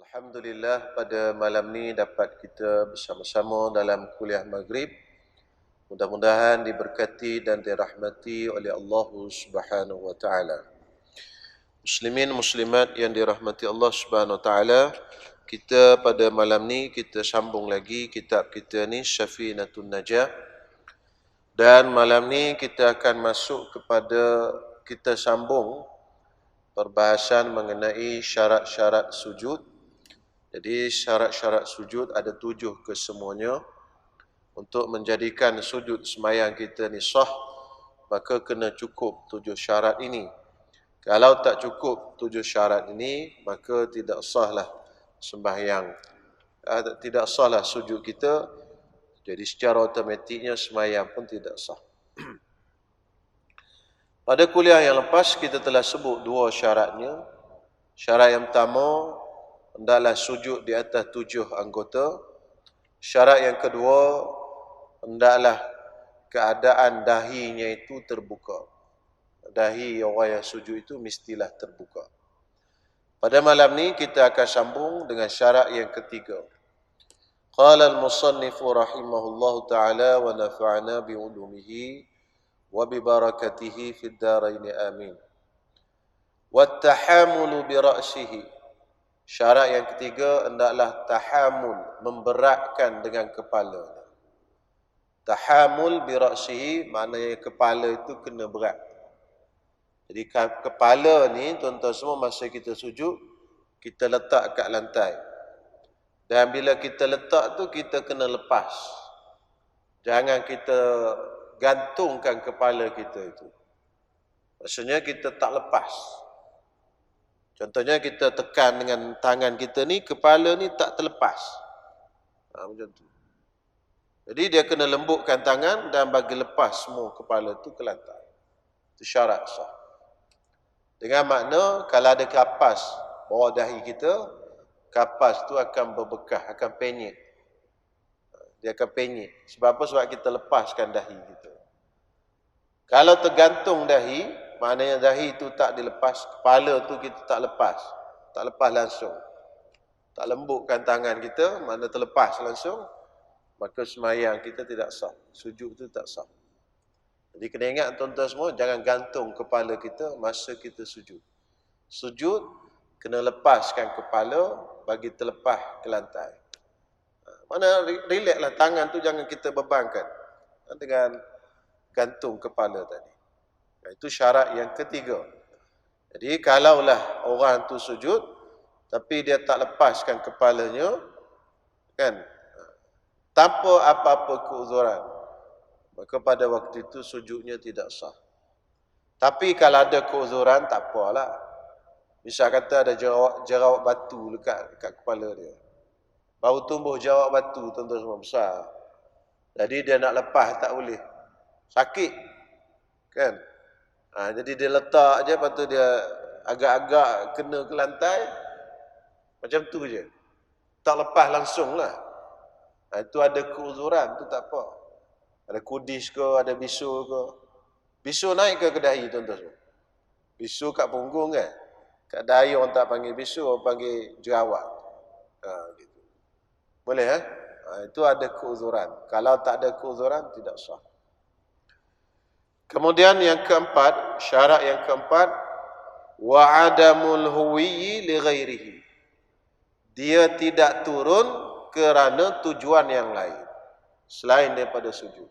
Alhamdulillah pada malam ni dapat kita bersama-sama dalam kuliah maghrib. Mudah-mudahan diberkati dan dirahmati oleh Allah Subhanahu wa taala. Muslimin muslimat yang dirahmati Allah Subhanahu wa taala, kita pada malam ni kita sambung lagi kitab kita ni Syafinatun Najah. Dan malam ni kita akan masuk kepada kita sambung perbahasan mengenai syarat-syarat sujud. Jadi syarat-syarat sujud ada 7 kesemuanya. Untuk menjadikan sujud sembahyang kita ni sah, maka kena cukup 7 syarat ini. Kalau tak cukup 7 syarat ini, maka tidak sahlah sembahyang. Tidak sahlah sujud kita. Jadi secara automatiknya sembahyang pun tidak sah. Pada kuliah yang lepas kita telah sebut 2 syaratnya. Syarat yang pertama, hendaklah sujud di atas 7 anggota. Syarat yang kedua, hendaklah keadaan dahinya itu terbuka. Dahi orang yang sujud itu mestilah terbuka. Pada malam ni kita akan sambung dengan syarat yang ketiga. Qala al-musannifu rahimahullahu ta'ala wa nafa'ana bi'ulumihi wa bibarakatihi fid daraini amin. Wattahamulu bi ra'sihi. Syarat yang ketiga, hendaklah tahamul, memberatkan dengan kepala. Tahamul bi ra'sihi, maknanya kepala itu kena berat. Jadi kepala ni tuan-tuan semua masa kita sujud, kita letak kat lantai. Dan bila kita letak tu kita kena lepas. Jangan kita gantungkan kepala kita itu. Maksudnya kita tak lepas. Contohnya kita tekan dengan tangan kita ni, kepala ni tak terlepas. Macam tu. Jadi dia kena lembutkan tangan dan bagi lepas semua kepala tu ke lantai. Itu syarat sah. Dengan makna kalau ada kapas bawah dahi kita, kapas tu akan berbekah, akan penyek. Dia akan penyek. Sebab apa? Sebab kita lepaskan dahi kita. Kalau tergantung dahi, maknanya dahi itu tak dilepas, kepala tu kita tak lepas. Tak lepas langsung. Tak lembutkan tangan kita, makna terlepas langsung, maka sembahyang kita tidak sah. Sujud itu tak sah. Jadi kena ingat tuan-tuan semua, jangan gantung kepala kita masa kita sujud. Sujud, kena lepaskan kepala bagi terlepas ke lantai. Mana relax lah, tangan tu jangan kita bebankan dengan gantung kepala tadi. Itu syarat yang ketiga. Jadi kalaulah orang tu sujud tapi dia tak lepaskan kepalanya, kan, tanpa apa-apa keuzuran, maka pada waktu itu sujudnya tidak sah. Tapi kalau ada keuzuran, tak apalah. Misal kata ada jerawat batu dekat kepala dia. Baru tumbuh jerawat batu, tuan-tuan semua, besar. Jadi dia nak lepas tak boleh. Sakit. Kan? Jadi dia letak je, lepas tu dia agak-agak kena ke lantai. Macam tu je. Tak lepas langsung lah. Itu ada keuzuran, tu tak apa. Ada kudis ke, ada bisu ke. Bisu naik ke dahi, tuan-tuan semua? Bisu kat punggung kan? Kat dahi orang tak panggil bisu, orang panggil jerawat. Gitu. Boleh itu ada keuzuran. Kalau tak ada keuzuran, tidak sah. Kemudian yang keempat, syarat yang keempat, wa adamul huwiyyi li ghairihi. Dia tidak turun kerana tujuan yang lain selain daripada sujud.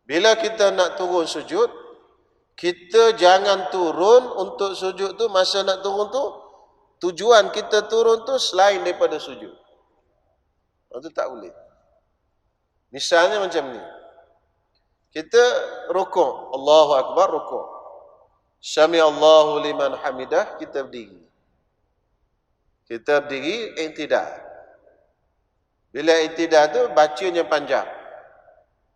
Bila kita nak turun sujud, kita jangan turun untuk sujud tu, masa nak turun tu tujuan kita turun tu selain daripada sujud. Itu tak boleh. Misalnya macam ni. Kita rukuk, Allahu Akbar, rukuk. Sami Allahu liman hamidah, kita berdiri. Kita berdiri, i'tidal. Bila i'tidal tu bacanya panjang.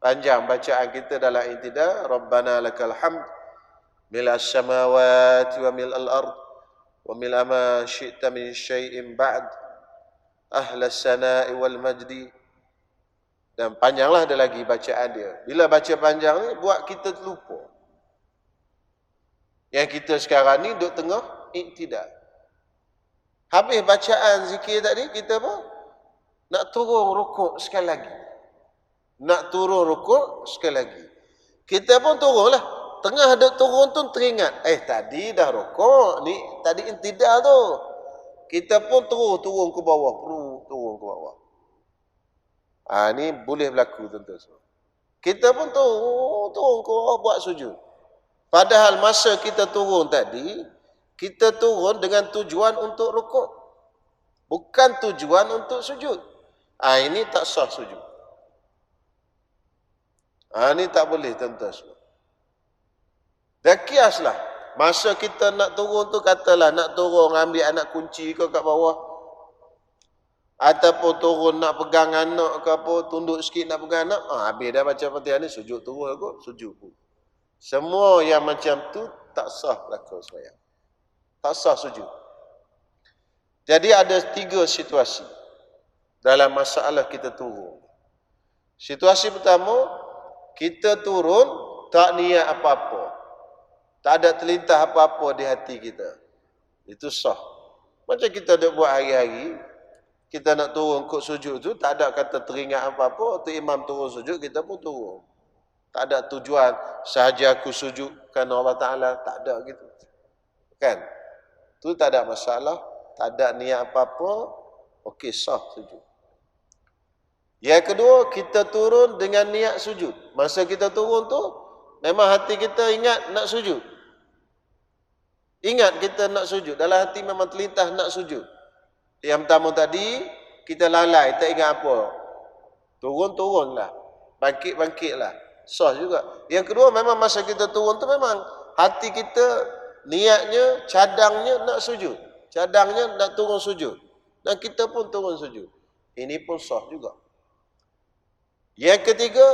Panjang bacaan kita dalam i'tidal, Rabbana lakal hamd mil'as samawati wa mil'al ard wa mil'a ma syi'ta min syai'in ba'd ahlas sana'i wal majdi. Dan panjanglah ada lagi bacaan dia. Bila baca panjang ni, buat kita terlupa. Yang kita sekarang ni duduk tengah i'tidal. Habis bacaan zikir tadi, kita pun nak turun rukuk sekali lagi. Nak turun rukuk sekali lagi. Kita pun turunlah. Tengah duk turun tu teringat, tadi dah rukuk, ni tadi intidal tu. Kita pun turun ke bawah, turun ke bawah. Ni boleh berlaku tuan-tuan semua. Kita pun turun ke bawah buat sujud. Padahal masa kita turun tadi, kita turun dengan tujuan untuk rukuk. Bukan tujuan untuk sujud. Ini tak sah sujud. Ini tak boleh tuan-tuan semua. Dan kiaslah. Masa kita nak turun tu, katalah nak turun ambil anak kunci ke kat bawah. Ataupun turun nak pegang anak ke apa, tunduk sikit nak pegang anak. Habis dah baca Fatihah ni, sujud turun aku, sujud pun. Semua yang macam tu tak sah berlaku sembahyang. Tak sah sujud. Jadi ada 3 situasi dalam masalah kita turun. Situasi pertama, kita turun tak niat apa-apa. Tak ada terlintas apa-apa di hati kita. Itu sah. Macam kita dah buat hari-hari, kita nak turun kod sujud tu, tak ada kata teringat apa-apa, tu imam turun sujud, kita pun turun. Tak ada tujuan, sahaja aku sujud kerana Allah Ta'ala, tak ada gitu. Kan? Tu tak ada masalah, tak ada niat apa-apa, okey sah sujud. Yang kedua, kita turun dengan niat sujud. Masa kita turun tu, memang hati kita ingat nak sujud. Ingat kita nak sujud. Dalam hati memang terlintas nak sujud. Yang pertama tadi, kita lalai, tak ingat apa. Turun-turunlah. Bangkit-bangkitlah. Sah juga. Yang kedua, memang masa kita turun tu memang hati kita, niatnya, cadangnya nak sujud. Cadangnya nak turun sujud. Dan kita pun turun sujud. Ini pun sah juga. Yang ketiga,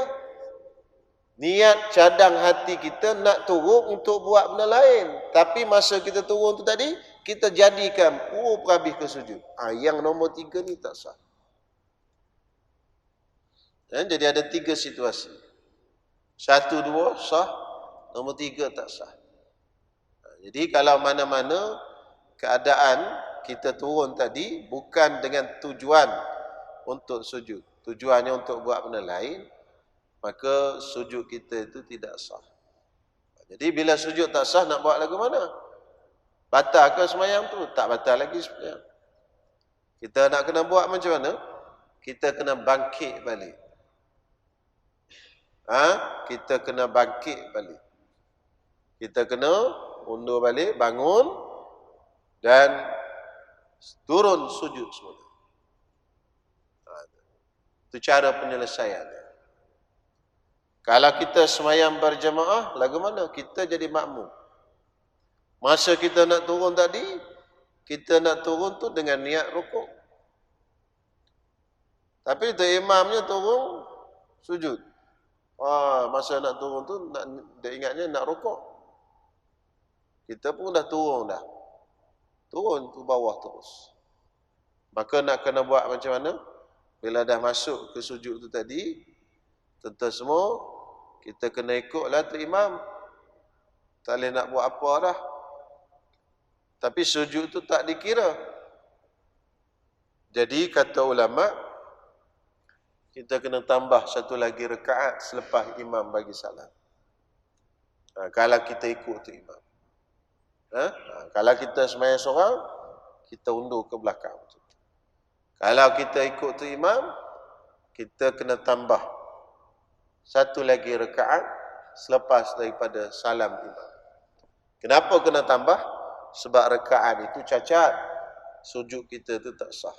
niat cadang hati kita nak turun untuk buat benda lain. Tapi masa kita turun tu tadi, kita jadikan perhabis ke sujud. Yang nombor 3 ni tak sah. Jadi ada 3 situasi. 1, 2 sah, nombor 3 tak sah. Jadi kalau mana-mana keadaan kita turun tadi bukan dengan tujuan untuk sujud. Tujuannya untuk buat benda lain, maka sujud kita itu tidak sah. Jadi bila sujud tak sah, nak buat lagu mana? Batal ke sembahyang tu? Tak batal lagi sembahyang. Kita nak kena buat macam mana? Kita kena bangkit balik. Kita kena bangkit balik. Kita kena undur balik, bangun dan turun sujud semula. Itu cara penyelesaiannya. Kalau kita sembahyang berjemaah, lagu mana? Kita jadi makmum. Masa kita nak turun tadi, kita nak turun tu dengan niat rukuk. Tapi tu imamnya turun sujud. Masa nak turun tu, dia ingatnya nak rukuk. Kita pun dah turun dah. Turun tu bawah terus. Maka nak kena buat macam mana? Bila dah masuk ke sujud tu tadi, tuan-tuan semua, kita kena ikutlah tu imam. Tak boleh nak buat apa dah. Tapi sujud tu tak dikira. Jadi kata ulama, kita kena tambah satu lagi rakaat selepas imam bagi salam. Kalau kita ikut tu imam. Kalau kita sembahyang seorang, kita undur ke belakang. Kalau kita ikut tu imam, kita kena tambah satu lagi rakaat selepas daripada salam imam. Kenapa kena tambah? Sebab rakaat itu cacat. Sujud kita itu tak sah.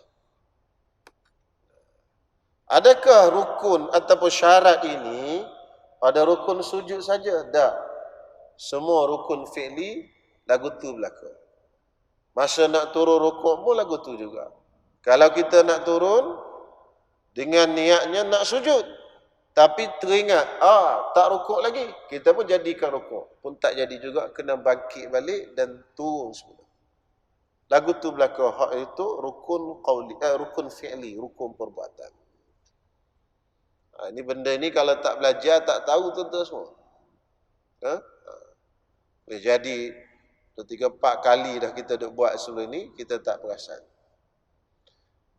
Adakah rukun ataupun syarat ini pada rukun sujud saja? Tak. Semua rukun fi'li lagu tu berlaku. Masa nak turun rukuk pun lagu tu juga. Kalau kita nak turun dengan niatnya nak sujud, tapi teringat, tak rukuk lagi, kita pun jadikan rukuk. Pun tak jadi juga, kena bangkit balik dan turun semula. Lagu tu berlaku. Hak itu rukun qauli, rukun fi'li, rukun perbuatan. Ini benda ni kalau tak belajar, tak tahu tuan-tuan semua. Boleh jadi 3-4 kali dah kita duk buat sebelum ni, kita tak perasan.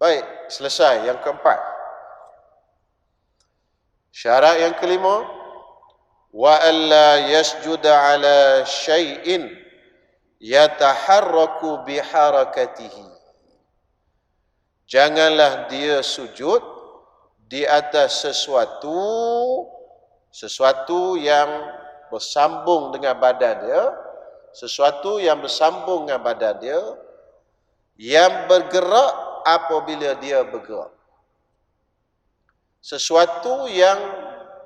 Baik, selesai. Yang keempat. Syarat yang kelima, wa alla yasjuda ala syai'in yataharraku biharakatihi. Janganlah dia sujud di atas sesuatu yang bersambung dengan badan dia, sesuatu yang bersambung dengan badan dia, yang bergerak apabila dia bergerak. Sesuatu yang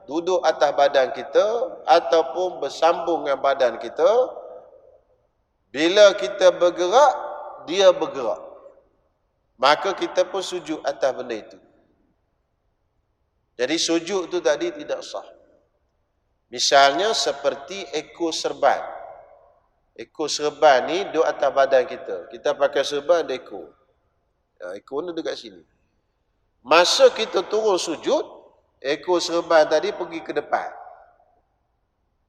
duduk atas badan kita ataupun bersambung dengan badan kita, bila kita bergerak, dia bergerak. Maka kita pun sujud atas benda itu. Jadi sujud itu tadi tidak sah. Misalnya seperti ekor serban. Ekor serban ni duduk atas badan kita. Kita pakai serban ada ekor. Ekor ni dekat sini. Masa kita turun sujud, ekor serban tadi pergi ke depan.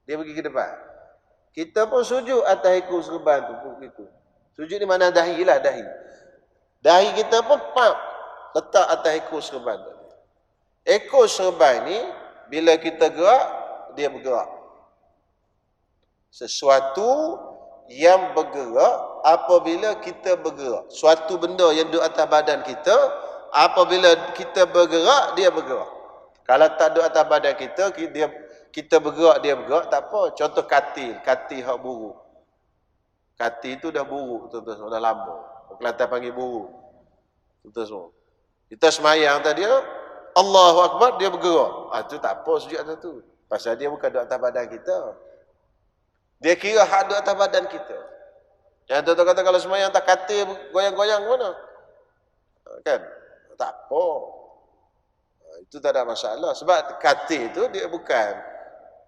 Dia pergi ke depan. Kita pun sujud atas ekor serban tu pun begitu. Sujud di mana? Dahi lah, dahi. Dahi kita pun letak atas ekor serban tu. Ekor serban ni bila kita gerak, dia bergerak. Sesuatu yang bergerak apabila kita bergerak. Suatu benda yang duduk atas badan kita, apabila kita bergerak, dia bergerak. Kalau tak duduk atas badan kita, kita bergerak, dia bergerak, tak apa. Contoh katil hak buruk. Katil tu dah buruk, tuan-tuan, dah lama. Kelantan panggil buruk. Tuan-tuan semua. Kita semayang tadi, Allahu Akbar, dia bergerak. Itu tak apa sujud atas tu. Pasal dia bukan duduk atas badan kita. Dia kira hak duduk atas badan kita. Yang tuan-tuan kata kalau semayang tak katil goyang-goyang mana? Kan? Tak apa. Itu tak ada masalah. Sebab katil tu dia bukan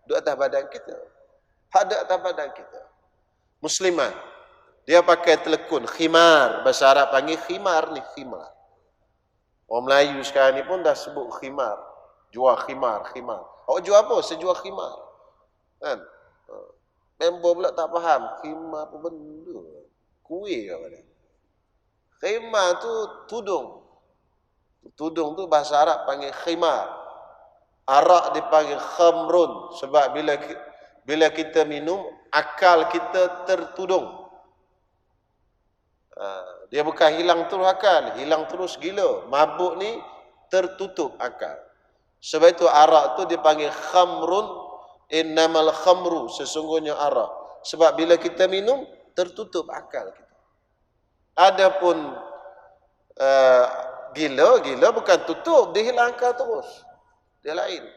duduk atas badan kita. Hak duduk atas badan kita. Muslimah. Dia pakai telekun. Khimar. Bahasa Arab panggil khimar ni. Khimar. Orang Melayu sekarang ni pun dah sebut khimar. Jual khimar. Awak jual apa? Saya jual khimar. Kan? Member pula tak faham. Khimar apa benda? Kuih apa dia? Khimar tu tudung. Tudung tu bahasa Arab panggil khimar. Arak dipanggil khamrun. Sebab bila kita minum, akal kita tertudung. Dia bukan hilang terus akal, hilang terus gila. Mabuk ni tertutup akal. Sebab itu arak tu dipanggil khamrun. Innamal khamru, sesungguhnya arak. Sebab bila kita minum, tertutup akal kita. Adapun gila bukan tutup, dia hilang akal terus. Dia lain.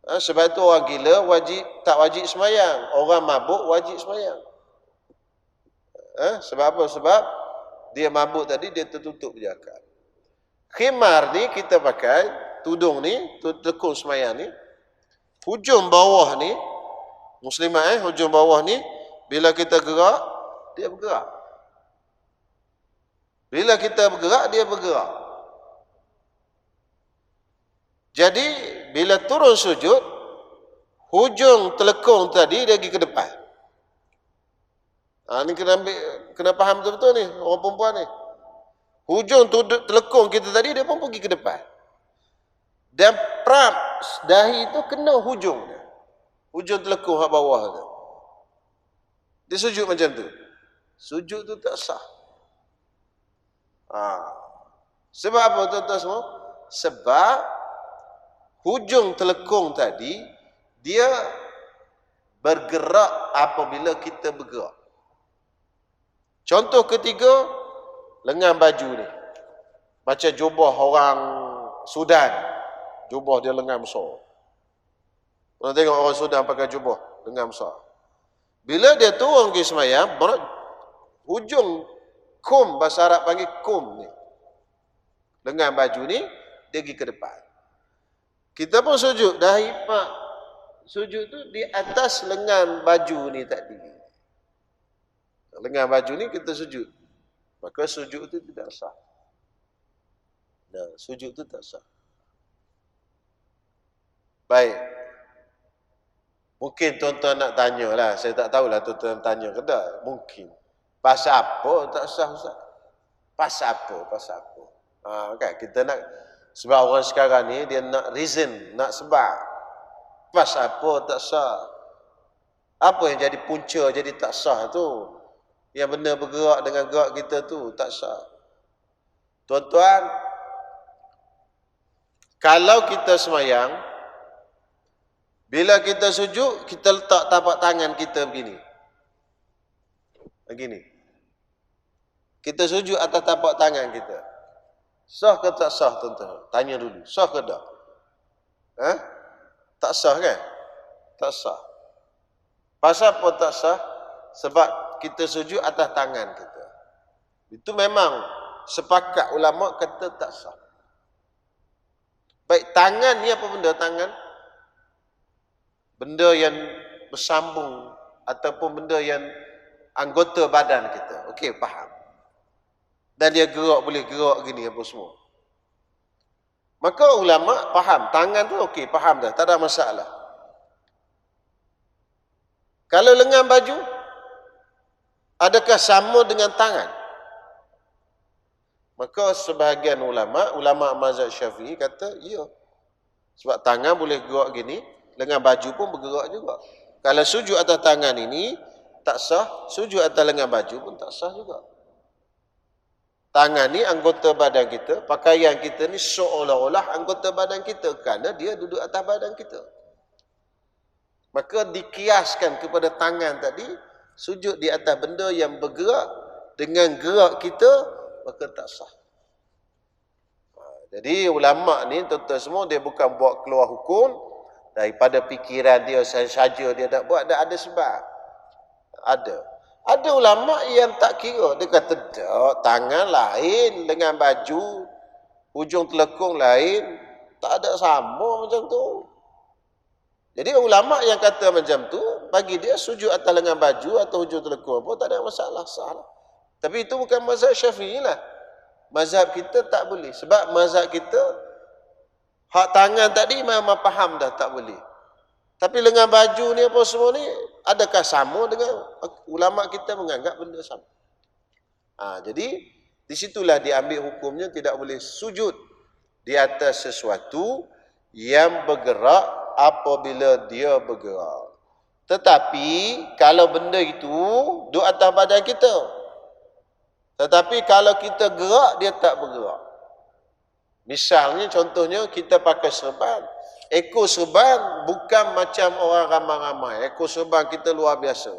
Sebab itu orang gila tak wajib semayang. Orang mabuk wajib semayang. Sebab apa? Sebab dia mabuk tadi, dia tertutup je akal. Khimar ni kita pakai, tudung ni, tekung semayang ni. Hujung bawah ni, muslimah hujung bawah ni, bila kita gerak, dia bergerak. Bila kita bergerak, dia bergerak. Jadi, bila turun sujud, hujung telekung tadi, dia pergi ke depan. Ni kena faham betul-betul ni, orang perempuan ni. Hujung telekung kita tadi, dia pun pergi ke depan. Dan dahi itu kena hujung dia. Hujung telekung hak bawah tu. Dia sujud macam tu. Sujud tu tak sah. Sebab apa tuan-tuan semua? Sebab hujung telekung tadi, dia bergerak apabila kita bergerak. Contoh ketiga, lengan baju ni. Macam jubah orang Sudan. Jubah dia lengan besar. Orang tengok orang Sudan pakai jubah lengan besar. Bila dia turun ke semayang, hujung kum, bahasa Arab panggil kum ni. Lengan baju ni, dia pergi ke depan. Kita pun sujud, dahi pak. Sujud tu di atas lengan baju ni tadi. Lengan baju ni kita sujud. Maka sujud tu tidak sah. Sujud tu tak sah. Baik. Mungkin tuan-tuan nak tanya lah. Saya tak tahulah tuan-tuan tanya ke tak. Mungkin. Pasal apa tak sah Ustaz? Pasal apa? Pasal apa? Kan kita nak, sebab orang sekarang ni dia nak reason, nak sebab. Pasal apa tak sah? Apa yang jadi punca jadi tak sah tu? Yang benda bergerak dengan gerak kita tu tak sah. Tuan-tuan, kalau kita semayang, bila kita sujud, kita letak tapak tangan kita begini. Begini. Kita sujud atas tapak tangan kita. Sah ke tak sah tuan-tuan? Tanya dulu. Sah ke tak? Tak sah kan? Tak sah. Pasal apa tak sah? Sebab kita sujud atas tangan kita. Itu memang sepakat ulama kata tak sah. Baik, tangan ni apa benda tangan? Benda yang bersambung ataupun benda yang anggota badan kita. Okey, faham. Dan dia gerak, boleh gerak gini apa semua. Maka ulama faham, tangan tu okey, faham dah, tak ada masalah. Kalau lengan baju, adakah sama dengan tangan? Maka sebahagian ulama mazhab Syafi'i kata, ya. Sebab tangan boleh gerak gini, lengan baju pun bergerak juga. Kalau sujud atas tangan ini tak sah, sujud atas lengan baju pun tak sah juga. Tangan ni anggota badan kita, pakaian kita ni seolah-olah anggota badan kita kerana dia duduk atas badan kita. Maka dikiaskan kepada tangan tadi, sujud di atas benda yang bergerak dengan gerak kita, maka tak sah. Jadi ulama ni tuan-tuan semua, dia bukan buat keluar hukum daripada fikiran dia saja dia nak buat, ada sebab. Ada ulama yang tak kira, dia kata tak, tangan lain dengan baju, hujung telekung lain, tak ada sama macam tu. Jadi ulama yang kata macam tu, bagi dia sujud atas lengan baju atau hujung telekung pun tak ada masalah, sah. Tapi itu bukan mazhab Syafi'i lah. Mazhab kita tak boleh. Sebab mazhab kita, hak tangan tadi memang faham dah tak boleh. Tapi lengan baju ni apa semua ni, adakah sama dengan ulama kita menganggap benda sama? Jadi, disitulah diambil hukumnya tidak boleh sujud di atas sesuatu yang bergerak apabila dia bergerak. Tetapi, kalau benda itu duduk atas badan kita, tetapi kalau kita gerak, dia tak bergerak. Misalnya, contohnya, kita pakai serban. Ekor serban bukan macam orang ramai-ramai. Ekor serban kita luar biasa.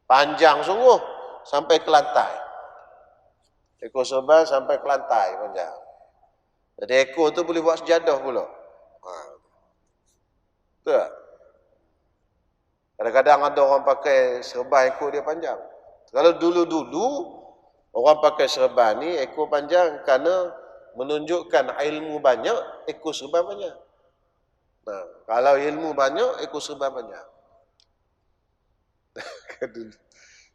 Panjang sungguh, sampai ke lantai. Ekor serban sampai ke lantai panjang. Jadi ekor tu boleh buat sejadah pula. Betul tak? Kadang-kadang ada orang pakai serban ekor dia panjang. Kalau dulu-dulu, orang pakai serban ni ekor panjang kerana menunjukkan ilmu banyak, ekor serban banyak. Nah, kalau ilmu banyak, ekor serban banyak.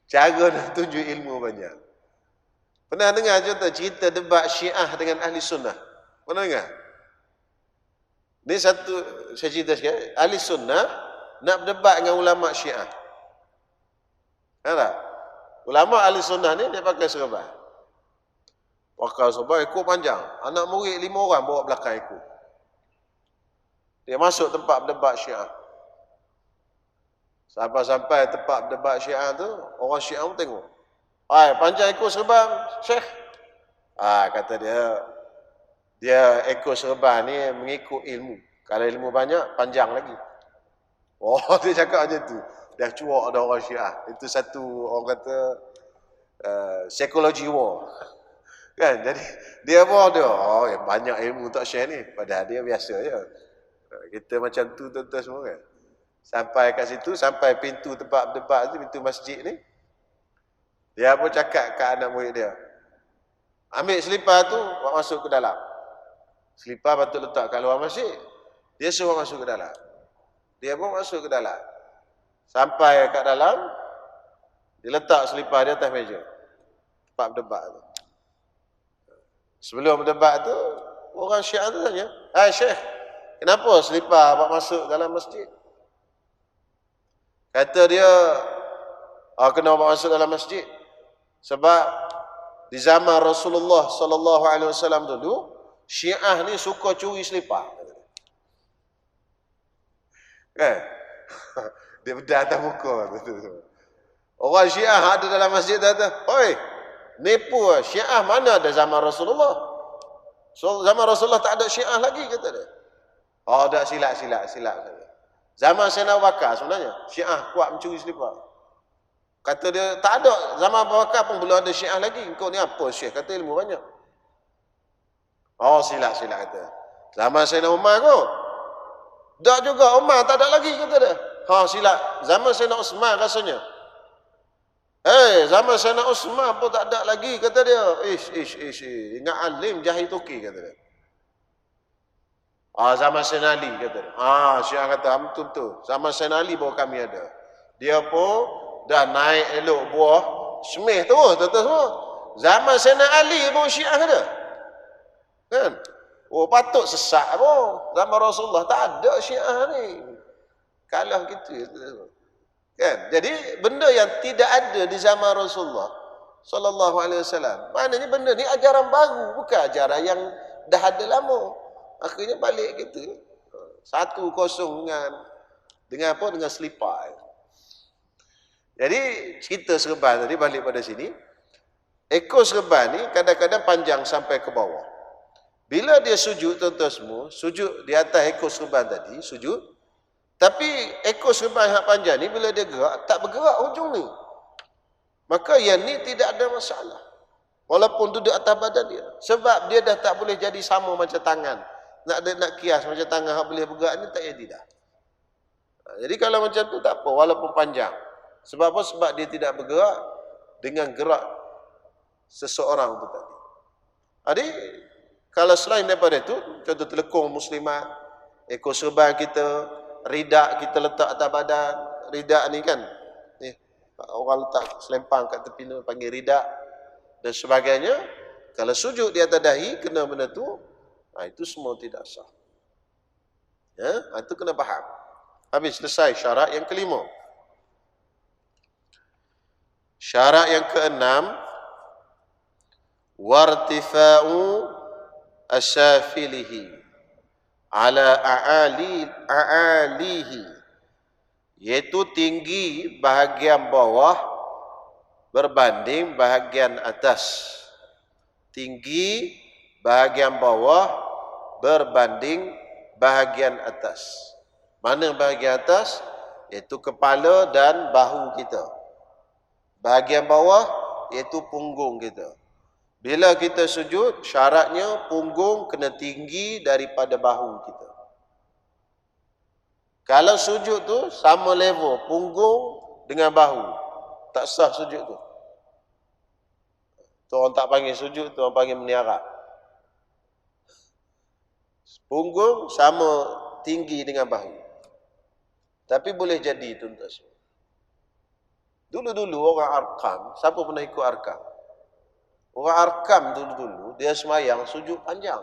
Cara nak tunjuk ilmu banyak. Pernah dengar cerita debat Syiah dengan Ahli Sunnah? Pernah dengar? Ini satu, saya cerita sikit. Ahli Sunnah nak berdebat dengan ulama Syiah. Tak? Ulama Ahli Sunnah ni dia pakai serban. Pakai serban ekor panjang. Anak murid 5 orang bawa belakang ekor. Dia masuk tempat berdebat Syiah. Sampai-sampai tempat berdebat Syiah tu, orang Syiah pun tengok. Panjang ekor serban, Syekh. Kata dia ekor serban ni mengikut ilmu. Kalau ilmu banyak, panjang lagi. Dia cakap macam tu. Dah cuak ada orang Syiah. Itu satu, orang kata, psychology war. Kan? Jadi, dia pun ada, banyak ilmu tak share ni. Padahal dia biasa je. Kita macam tu tuan-tuan semua kan. Sampai kat situ, sampai pintu tempat berdebat tu, pintu masjid ni. Dia pun cakap kat anak murid dia. Ambil selipar tu, buat masuk ke dalam. Selipar patut letak kat luar masjid. Dia suruh masuk ke dalam. Dia pun masuk ke dalam. Sampai kat dalam, dia letak selipar dia atas meja. Tempat berdebat tu. Sebelum berdebat tu, orang Syiah tu tanya, Syekh, kenapa selipar buat masuk dalam masjid? Kata dia, kena bawa masuk dalam masjid. Sebab di zaman Rasulullah sallallahu alaihi wasallam dulu, Syiah ni suka curi selipar. Kan? Dia bedah atas muka. Orang Syiah ada dalam masjid kata, "Oi, nipu Syiah mana ada zaman Rasulullah? So, zaman Rasulullah tak ada Syiah lagi," kata dia. Oh, dah silap. Zaman Sayyidina Abu Bakar sebenarnya Syiah kuat mencuri selipar. Kata dia, tak ada zaman Abu Bakar pun belum ada Syiah lagi. Kau ni apa Syekh? Kata ilmu banyak. Oh, silap kata. Zaman Sayyidina Umar kot. Tak juga, Umar tak ada lagi, kata dia. Silap. Zaman Sayyidina Osman rasanya. Zaman Sayyidina Osman pun tak ada lagi, kata dia. Ingat alim jahil Turki, kata dia. Zaman Sayyidina Ali, kata dia. Syiah kata, betul-betul. Zaman Sayyidina Ali baru kami ada. Dia pun dah naik elok buah semih tu, tuan-tuan semua. Zaman Sayyidina Ali pun Syiah ada. Kan? Patut sesak pun. Zaman Rasulullah tak ada Syiah ni. Kalah gitu. Kan? Jadi benda yang tidak ada di zaman Rasulullah sallallahu alaihi wasallam. Maknanya benda ni ajaran baru, bukan ajaran yang dah ada lama. Akhirnya balik gitu. 1-0 dengan apa? Dengan selipar. Jadi cerita serban tadi balik pada sini. Ekor serban ni kadang-kadang panjang sampai ke bawah. Bila dia sujud, tuan-tuan semua, sujud di atas ekor serban tadi, sujud. Tapi ekor serban yang panjang ni bila dia gerak, tak bergerak hujung ni. Maka yang ni tidak ada masalah. Walaupun duduk atas badan dia. Sebab dia dah tak boleh jadi sama macam tangan. Nak kias macam tangan yang boleh bergerak ni, tak jadi dah. Jadi kalau macam tu tak apa, walaupun panjang. Sebab apa? Sebab dia tidak bergerak dengan gerak seseorang tu tadi. Jadi, kalau selain daripada itu, contoh telekung muslimat, ekor serban kita, ridak kita letak atas badan. Ridak ni kan, orang letak selempang kat tepi ni panggil ridak dan sebagainya. Kalau sujud di atas dahi kena benda tu, itu semua tidak sah. Itu kena faham. Habis selesai syarat yang kelima. Syarat yang keenam, wartifa'u asyafilihi ala a'alihi, iaitu tinggi bahagian bawah berbanding bahagian atas. Tinggi bahagian bawah berbanding bahagian atas. Mana bahagian atas? Iaitu kepala dan bahu kita. Bahagian bawah iaitu punggung kita. Bila kita sujud, syaratnya punggung kena tinggi daripada bahu kita. Kalau sujud tu sama level punggung dengan bahu, tak sah sujud tu. Tu orang tak panggil sujud, tu orang panggil meniarap. Punggung sama tinggi dengan bahu. Tapi boleh jadi tuan-tuan. Dulu-dulu orang Arkam, siapa pernah ikut Arkam? Orang Arkam dulu-dulu, dia semayang sujud panjang.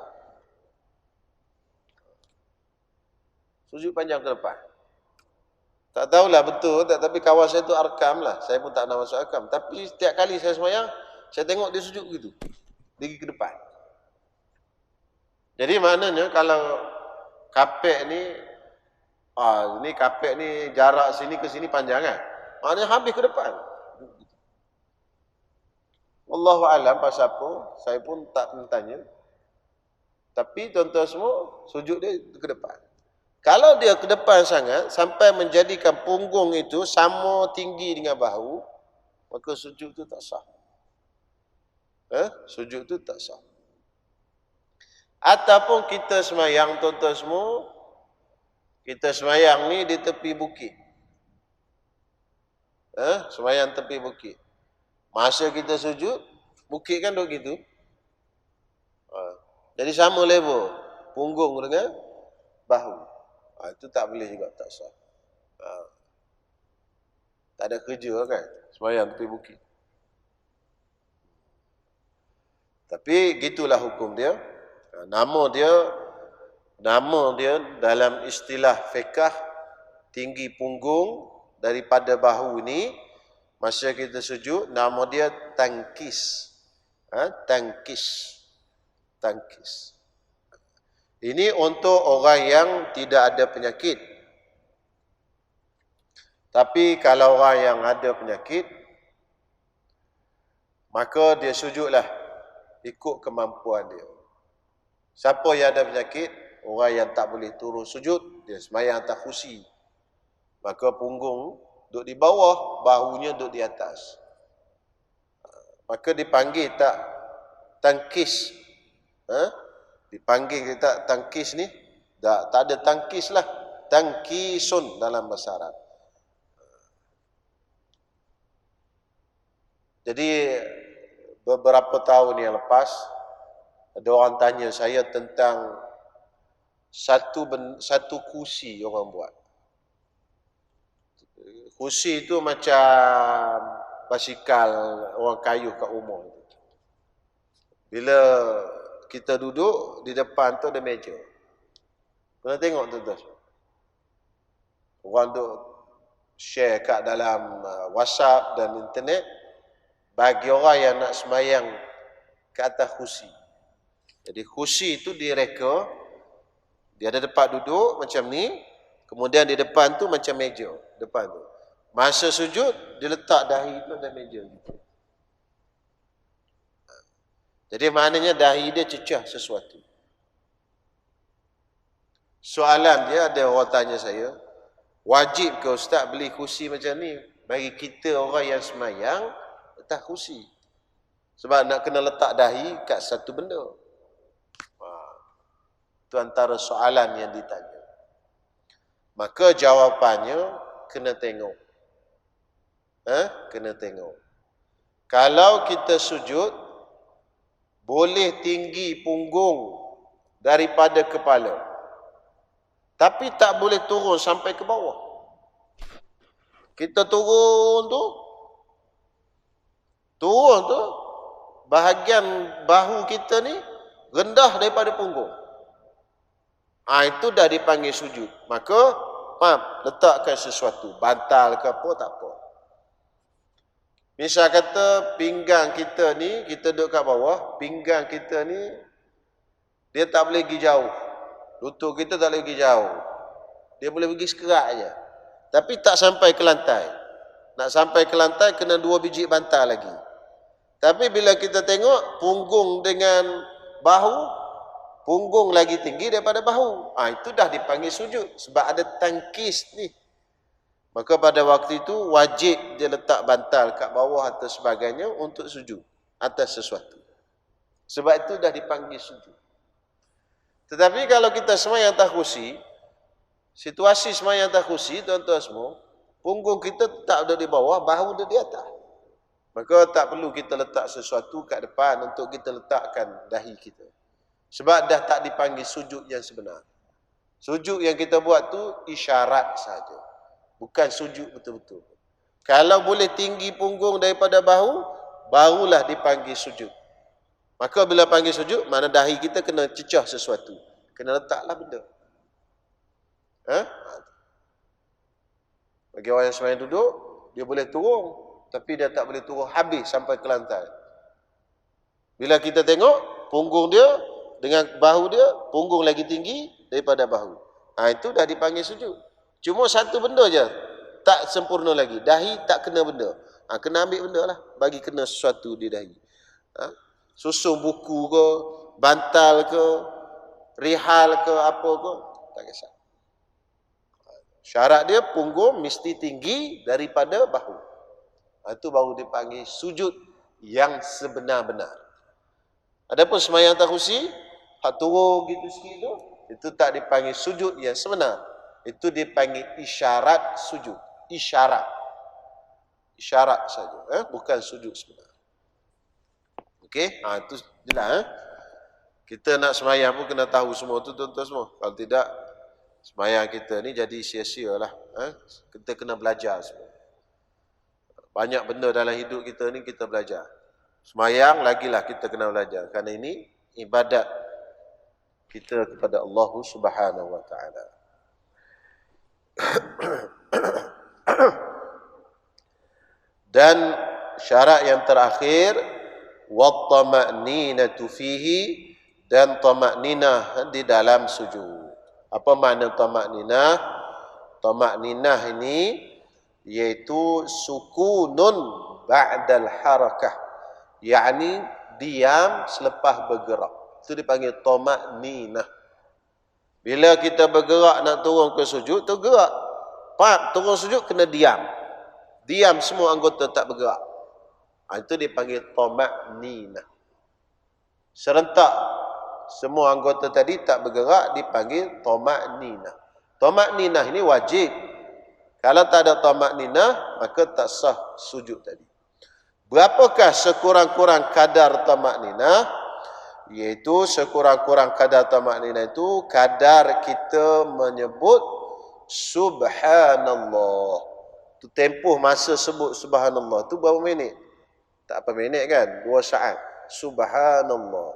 Sujud panjang ke depan. Tak tahulah betul tak, tapi kawan saya tu Arkam lah. Saya pun tak nak masuk Arkam. Tapi setiap kali saya semayang, saya tengok dia sujud begitu. Pergi ke depan. Jadi maknanya kalau kapek ni, ni kapek ni jarak sini ke sini panjang kan? Maknanya habis ke depan. Wallahu alam pasal apa, saya pun tak tanya. Tapi tuan-tuan semua, sujud dia ke depan. Kalau dia ke depan sangat, sampai menjadikan punggung itu sama tinggi dengan bahu, maka sujud itu tak sah. Sujud itu tak sah. Ataupun kita semayang, tuan-tuan semua, kita semayang ni di tepi bukit. Semayang tepi bukit. Masa kita sujud, bukit kan duduk gitu. Jadi sama level punggung dengan bahu. Itu tak boleh juga, tak sah. Tak ada kerja kan, semayang tepi bukit. Tapi gitulah hukum dia. Nama dia dalam istilah fiqh, tinggi punggung daripada bahu ni masa kita sujud, nama dia tankis. Tankis. Ini untuk orang yang tidak ada penyakit. Tapi kalau orang yang ada penyakit, maka dia sujudlah ikut kemampuan dia. Siapa yang ada penyakit, orang yang tak boleh turun sujud, dia sembahyang atas kursi. Maka punggung duduk di bawah, bahunya duduk di atas. Maka dipanggil tak tangkis. Dipanggil tak tangkis ni, tak ada tangkis lah. Tangkisun dalam bahasa Arab. Jadi beberapa tahun yang lepas ada orang tanya saya tentang satu kursi orang buat. Kursi itu macam basikal orang kayuh kat rumah. Bila kita duduk di depan tu ada meja. Pernah tengok tuan-tuan? Orang duk share kat dalam WhatsApp dan internet bagi orang yang nak sembahyang ke atas kursi. Jadi kursi itu direka, dia ada tempat duduk macam ni, kemudian di depan tu macam meja, depan tu. Masa sujud, dia letak dahi tu ada meja gitu. Jadi maknanya dahi dia cecah sesuatu. Soalan dia, ada orang tanya saya, wajib ke Ustaz beli kursi macam ni bagi kita orang yang sembahyang atas kursi? Sebab nak kena letak dahi kat satu benda. Itu antara soalan yang ditanya. Maka jawapannya kena tengok. Kena tengok. Kalau kita sujud, boleh tinggi punggung daripada kepala, tapi tak boleh turun sampai ke bawah. Kita turun tu, bahagian bahu kita ni rendah daripada punggung. Itu dah dipanggil sujud. Maka, letakkan sesuatu, bantal ke apa, tak apa. Misal kata pinggang kita ni, kita duduk kat bawah, pinggang kita ni, dia tak boleh pergi jauh. Lutut kita tak boleh pergi jauh. Dia boleh pergi sekerat aja. Tapi tak sampai ke lantai. Nak sampai ke lantai, kena 2 biji bantal lagi. Tapi bila kita tengok, punggung dengan bahu, punggung lagi tinggi daripada bahu. Itu dah dipanggil sujud. Sebab ada tangkis ni. Maka pada waktu itu wajib dia letak bantal kat bawah atau sebagainya untuk sujud atas sesuatu. Sebab itu dah dipanggil sujud. Tetapi kalau kita sembahyang atas kursi, situasi sembahyang atas kursi, tuan-tuan semua, punggung kita tak ada di bawah, bahu ada di atas. Maka tak perlu kita letak sesuatu kat depan untuk kita letakkan dahi kita. Sebab dah tak dipanggil sujud yang sebenar. Sujud yang kita buat tu isyarat saja. Bukan sujud betul-betul. Kalau boleh tinggi punggung daripada bahu, barulah dipanggil sujud. Maka bila panggil sujud, mana dahi kita kena cecah sesuatu. Kena letaklah benda. Bagi orang yang sembahyang duduk, dia boleh turun. Tapi dia tak boleh turun habis sampai ke lantai. Bila kita tengok, punggung dia dengan bahu dia, punggung lagi tinggi daripada bahu. Itu dah dipanggil sujud. Cuma satu benda je tak sempurna lagi. Dahi tak kena benda. Kena ambil benda lah. Bagi kena sesuatu di dahi. Susun buku ke, bantal ke, rihal ke, apa ke, tak kisah. Syarat dia punggung mesti tinggi daripada bahu. Itu baru dipanggil sujud yang sebenar-benar. Adapun sembahyang atas kursi, hak turun gitu sikit tu, itu tak dipanggil sujud yang sebenar. Itu dipanggil isyarat sujud. Isyarat. Isyarat saja. Bukan sujud sebenar. Okey? Itu jelas. Kita nak sembahyang pun kena tahu semua tu tuan-tuan semua. Kalau tidak, sembahyang kita ni jadi sia-sia lah. Kita kena belajar semua. Banyak benda dalam hidup kita ni kita belajar. Sembahyang lagilah kita kena belajar. Kerana ini ibadat kita kepada Allah Subhanahu Wa Taala. Dan syarat yang terakhir, wat-tama'ninatu fihi, dan tama'ninah di dalam sujud. Apa makna tama'ninah? Tama'ninah ini yaitu sukunun ba'dal harakah, yakni diam selepas bergerak. Itu dipanggil tama'ninah. Bila kita bergerak nak turun ke sujud, tu gerak. Turun sujud kena diam. Diam semua anggota tak bergerak. Itu dipanggil tama'ninah. Serentak semua anggota tadi tak bergerak dipanggil tama'ninah. Tama'ninah ini wajib. Kalau tak ada tama'ninah maka tak sah sujud tadi. Berapakah sekurang-kurang kadar tama'ninah? Iaitu sekurang-kurang kadar tama'ninah itu kadar kita menyebut subhanallah. Tu tempoh masa sebut subhanallah tu berapa minit? Tak apa minit kan? 2 saat. Subhanallah.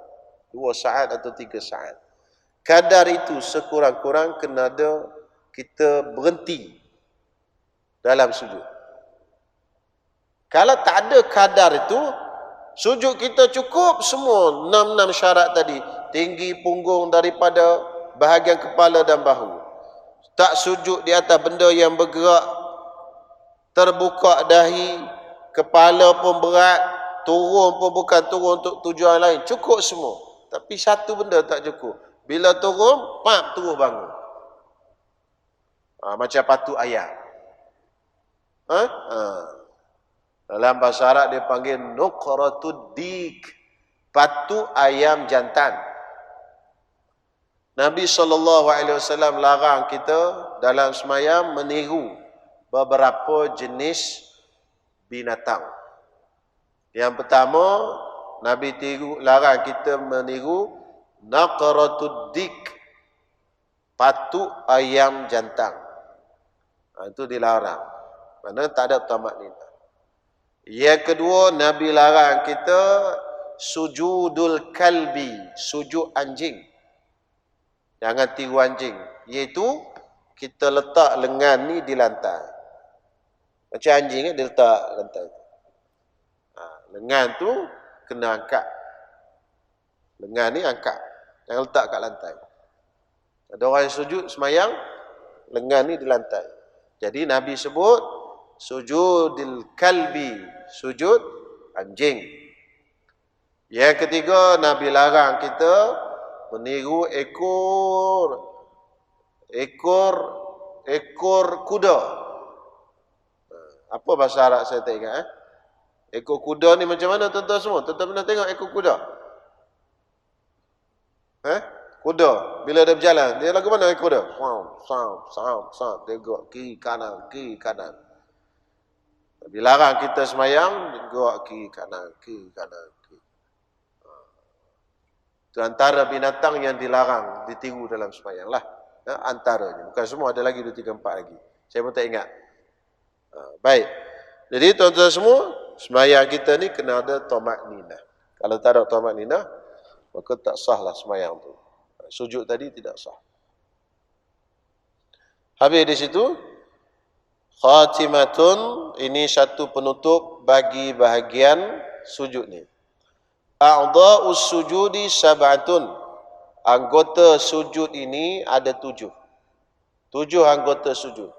2 saat atau 3 saat. Kadar itu sekurang-kurang kena ada kita berhenti dalam sujud. Kalau tak ada kadar itu, sujud kita cukup semua 6 syarat tadi. Tinggi punggung daripada bahagian kepala dan bahu. Tak sujud di atas benda yang bergerak. Terbuka dahi. Kepala pun berat. Turun pun bukan turun untuk tujuan lain. Cukup semua. Tapi satu benda tak cukup. Bila turun, terus bangun. Macam patu ayam. Dalam bahasa Arab dia panggil nuqratud dik, patu ayam jantan. Nabi SAW larang kita dalam semayam meniru beberapa jenis binatang. Yang pertama, Nabi larang kita meniru naqratud dik, patu ayam jantan. Itu dilarang. Mana tak ada tamak-ninah. Yang kedua, Nabi larang kita sujudul kalbi, sujud anjing. Jangan tiru anjing. Iaitu kita letak lengan ni di lantai. Macam anjing dia letak lantai. Lengan tu kena angkat. Lengan ni angkat. Jangan letak kat lantai. Ada orang yang sujud semayang, lengan ni di lantai. Jadi Nabi sebut sujudil kalbi, sujud anjing. Yang ketiga, Nabi larang kita meniru ekor kuda. Apa bahasa Arab saya tak ingat. Ekor kuda ni macam mana tuan-tuan semua? Tuan-tuan pernah tengok ekor kuda? Kuda bila dia berjalan, dia lagu mana ekor kuda? Sam. Dia gerak kiri kanan, kiri kanan. Dilarang kita semayang, gerak kiri kanan, kiri kanan, kiri. Itu antara binatang yang dilarang ditiru dalam semayang lah. Antaranya. Bukan semua, ada lagi 2, 3, 4 lagi. Saya pun tak ingat. Baik. Jadi tuan-tuan semua, semayang kita ni kena ada tamak-ninah. Kalau tak ada tamak-ninah, maka tak sahlah semayang tu. Sujud tadi tidak sah. Habis di situ, khatimatun, ini satu penutup bagi bahagian sujud ni. A'dha'us sujudi sab'atun. Anggota sujud ini ada 7. 7 anggota sujud.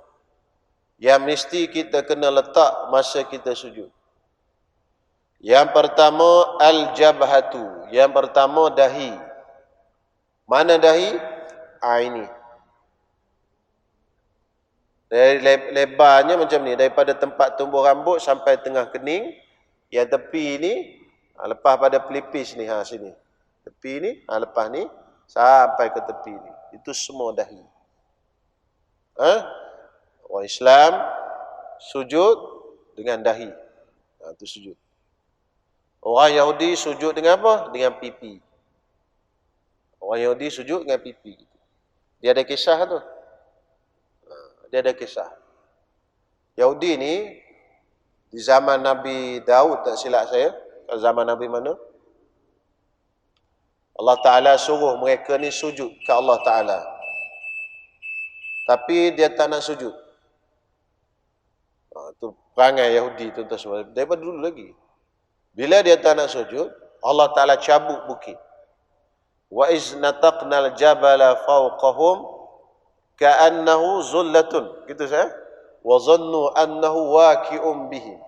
Yang mesti kita kena letak masa kita sujud. Yang pertama al-jabhatu. Yang pertama dahi. Mana dahi? Ini. Dari lebarnya macam ni, daripada tempat tumbuh rambut sampai tengah kening. Yang tepi ni lepas pada pelipis ni, sini. Tepi ni, lepas ni sampai ke tepi ni. Itu semua dahi. Orang Islam sujud dengan dahi. Itu sujud. Orang Yahudi sujud dengan apa? Dengan pipi. Orang Yahudi sujud dengan pipi. Dia ada kisah tu. Dia ada kisah. Yahudi ni di zaman Nabi Daud, tak silap saya, zaman Nabi mana? Allah Ta'ala suruh mereka ni sujud ke Allah Ta'ala. Tapi dia tak nak sujud. Itu perangai Yahudi tuan-tuan semua. Daripada dulu lagi. Bila dia tak nak sujud, Allah Ta'ala cabut bukit. Wa iz nataqnal jabala fawqahum ka'annahu zullatun. Gitu saya. Wa zannu annahu waqi'un bihim.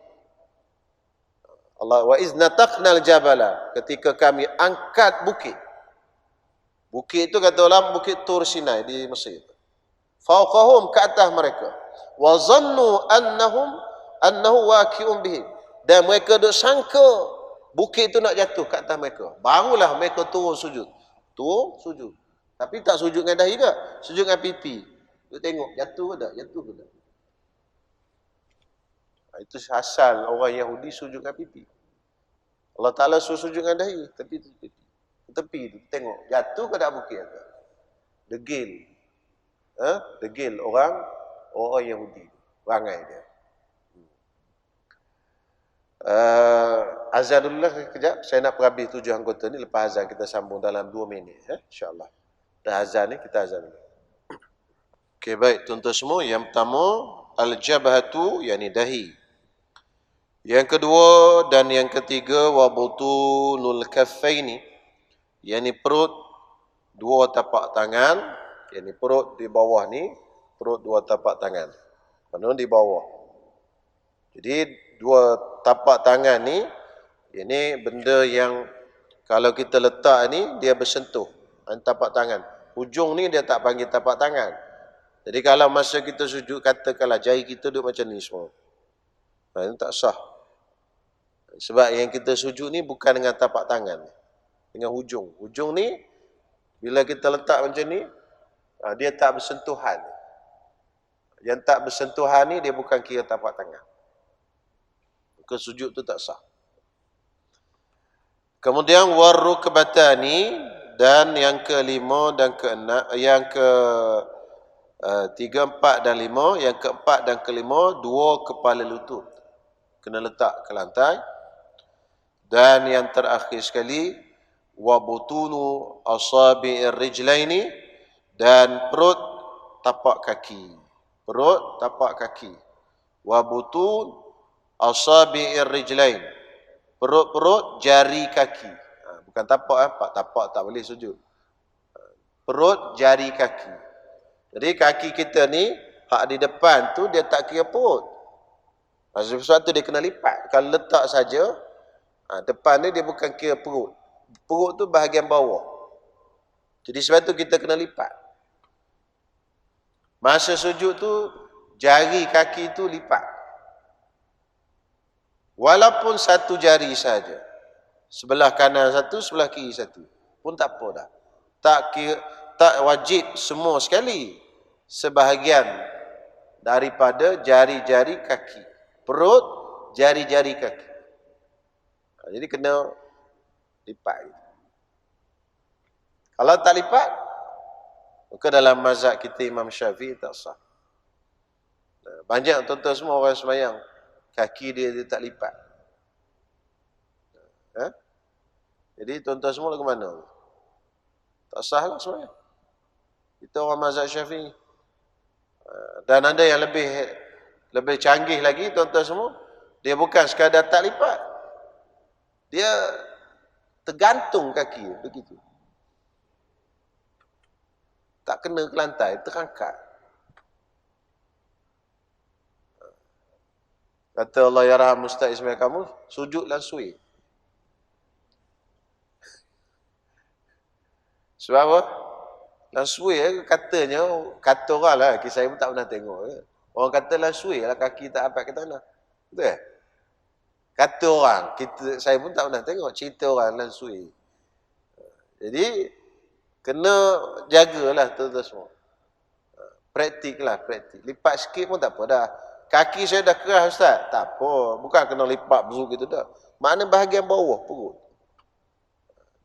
Allah, wa iz nataqnal jabala. Ketika kami angkat bukit. Bukit itu kata ulama bukit Tur Sinai di Mesir. Fawqahum, ke atas mereka. Wa zannu annahu waqi'un bihim. Dan mereka duk sangka bukit itu nak jatuh ke atas mereka. Barulah mereka turun sujud. Turun sujud. Tapi tak sujud dengan dahi tak? Sujud dengan pipi. Duk tengok jatuh ke tak? Jatuh ke tak? Itu asal orang Yahudi sujud dengan pipi. Allah Ta'ala suruh sujud dengan dahi. Tapi tepi tu tengok jatuh ke tak bukit tu. Degil. Degil orang Yahudi. Perangai dia. Azan dulu lah kejap. Saya nak perhabis 7 anggota ni. Lepas azan kita sambung dalam 2 minit. InsyaAllah. Dah azan ni kita azan dulu. Okey, baik tuan-tuan semua. Yang pertama, al-jabhatu, yakni dahi. Yang kedua dan yang ketiga, wa butunul kaffaini, yakni perut, dua tapak tangan, yakni perut di bawah ni, perut dua tapak tangan. Mana di bawah. Jadi dua tapak tangan ni, ini benda yang kalau kita letak ni dia bersentuh tapak tangan. Hujung ni dia tak panggil tapak tangan. Jadi kalau masa kita sujud katakanlah jari kita duduk macam ni semua. Ini tak sah. Sebab yang kita sujud ni bukan dengan tapak tangan. Dengan hujung. Hujung ni, bila kita letak macam ni, dia tak bersentuhan. Yang tak bersentuhan ni, dia bukan kira tapak tangan. Maka sujud tu tak sah. Kemudian, warrukbatani, dan yang kelima dan keenam, yang ke 3, 4 dan 5, yang keempat dan kelima, dua kepala lutut. Kena letak ke lantai. Dan yang terakhir sekali, wa butunu asabi'ir rijlaini, dan perut tapak kaki. Perut tapak kaki. Wa butun asabi'ir rijlain. Perut jari kaki. Bukan tapak, tapak tak boleh sujud. Perut jari kaki. Jadi kaki kita ni, hak di depan tu dia tak kira perut. Sebab tu dia kena lipat. Kalau letak saja, depan ni dia bukan kira perut. Perut tu bahagian bawah. Jadi sebab tu kita kena lipat. Masa sujud tu, jari kaki tu lipat. Walaupun satu jari saja. Sebelah kanan satu, sebelah kiri satu. Pun tak apa dah. Tak wajib semua sekali. Sebahagian daripada jari-jari kaki. Perut, jari-jari kaki. Jadi kena lipat. Kalau tak lipat, maka dalam mazhab kita Imam Syafi'i tak sah. Banyak tuan-tuan semua orang sembahyang, kaki dia tak lipat. Jadi tuan-tuan semua lagu mana? Tak sah lah sembahyang. Kita orang mazhab Syafi'i. Dan ada yang lebih canggih lagi tuan-tuan semua, dia bukan sekadar tak lipat. Dia tergantung kaki begitu. Tak kena ke lantai, terangkat. Kata Allah ya raham Ustaz Ismail kamu, sujud langsui. Sebab apa? Langsui katanya, kata orang lah, saya pun tak pernah tengok. Orang kata langsui lah kaki tak apa ke tanah. Betul tak? Kata orang, saya pun tak pernah tengok cerita orang langsui. Jadi, kena jagalah tuan-tuan semua. Praktik lah, praktik. Lipat sikit pun tak apa dah. Kaki saya dah keras Ustaz. Tak apa, bukan kena lipat betul gitu dah. Mana bahagian bawah perut.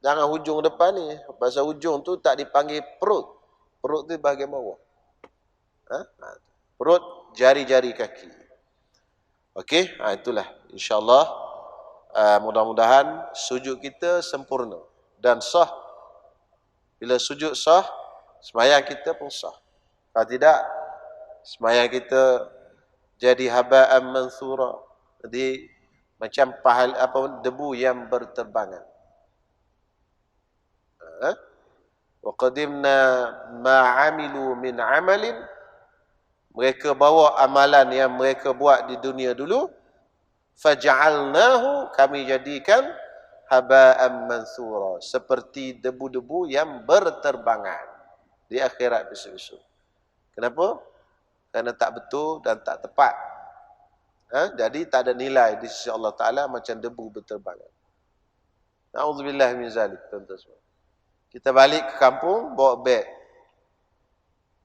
Jangan hujung depan ni. Pasal hujung tu tak dipanggil perut. Perut tu bahagian bawah. Perut, jari-jari kaki. Okey, itulah insya-Allah mudah-mudahan sujud kita sempurna dan sah. Bila sujud sah, sembahyang kita pun sah. Kalau tidak, sembahyang kita jadi haba'an mansura. Jadi macam debu yang berterbangan. Wa qadimna ma 'amilu min 'amalin, mereka bawa amalan yang mereka buat di dunia dulu, faj'alnahu, kami jadikan haba'an mansura, seperti debu-debu yang berterbangan di akhirat besok-besok. Kenapa? Kerana tak betul dan tak tepat. Jadi tak ada nilai di sisi Allah Ta'ala macam debu berterbangan. Na'udzubillah min zalik, tuan-tuan semua. Kita balik ke kampung, bawa beg.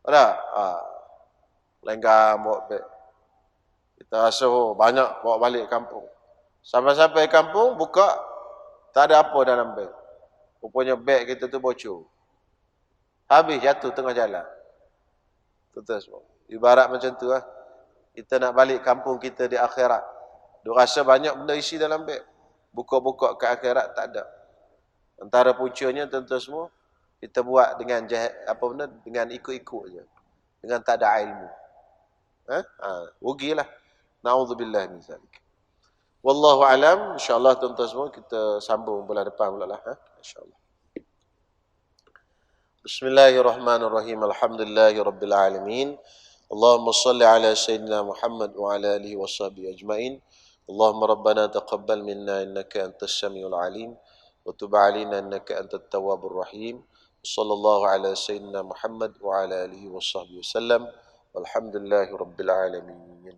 Ada? Lenggam bawa beg. Kita rasa banyak bawa balik kampung. Sampai-sampai kampung, buka, tak ada apa dalam beg. Rupanya beg kita tu bocor. Habis jatuh tengah jalan. Tuan-tuan semua. Ibarat macam tu lah. Kita nak balik kampung kita di akhirat. Duk rasa banyak benda isi dalam beg. Buka-buka ke akhirat tak ada. Antara puncanya tuan-tuan semua, kita buat dengan dengan ikut-ikut je. Dengan tak ada ilmu. Rugilah. Na'udzubillah min zalik. Wallahu alam. InsyaAllah tuan-tuan semua kita sambung bulan depan pula lah. InsyaAllah. Bismillahirrahmanirrahim. Alhamdulillahirabbil alamin. Allahumma salli ala sayyidina Muhammad wa ala alihi wa sahbihi ajma'in. Allahumma rabbana taqabbal minna innaka antas samiul alim wa tub alaina innaka antat tawwabur rahim. Sallallahu ala sayyidina Muhammad wa ala alihi wa sahbihi wasallam. Walhamdulillahirabbil alamin.